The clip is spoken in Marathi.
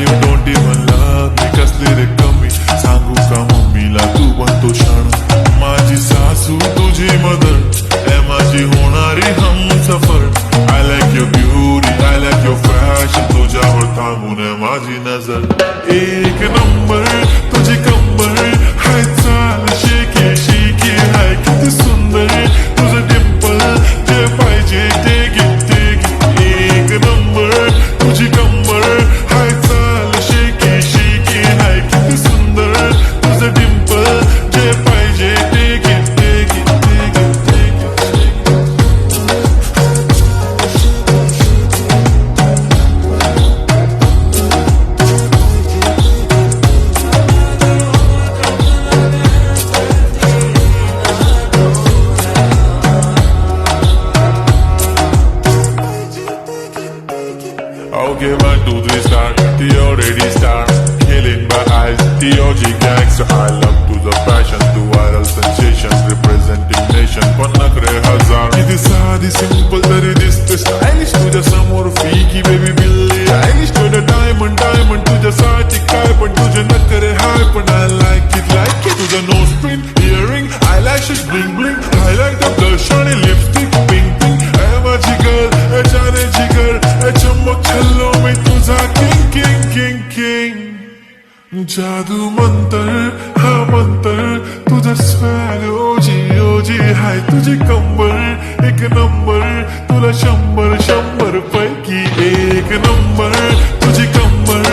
you don't even love me. कसली रे कमी सांगू का मम्मीला तू बनतो क्षण. माझी सासू तुझी मदर ए माझी होणारी Humsafar. I like your beauty, I like your fashion. तुझ्यावर थांबून आहे माझी नजर. एक नंबर तुझी कंबर हाय चाल शेकी शेकी हाय किती सुंदर तुझं डिंपल जे पाहिजे ते घे. एक नंबर तुझी कंबर हाय चाल शेकी शेकी हाय किती सुंदर तुझं डिंपल जे पाहिजे ते घे. Okay, 1, 2, 3 start. The already start. Killing my eyes. The OG gangster. I love to the passion. The viral sensation. Representing nation. पण नखरे हजार. किती साधी simple तरी दिसते stylish. तुझ्या समोर फीकी baby बिल्ली आयलिश. तुझं diamond तुझ्यासाठी काय पण तुझे नखरे हाय पण I like it. तुझं nose pin, earring, eyelashes, bling bling. Highlight the blush आणि lipstick, pink pink. ए माझी girl, ए जाने जिगर, ए चमक छल्लो में तुझा king. जादू मंतर हा मंतर तुझा स्वॅग ओजी हाय तुझी कंबर एक नंबर तुला 100 पैकी एक नंबर तुझी कंबर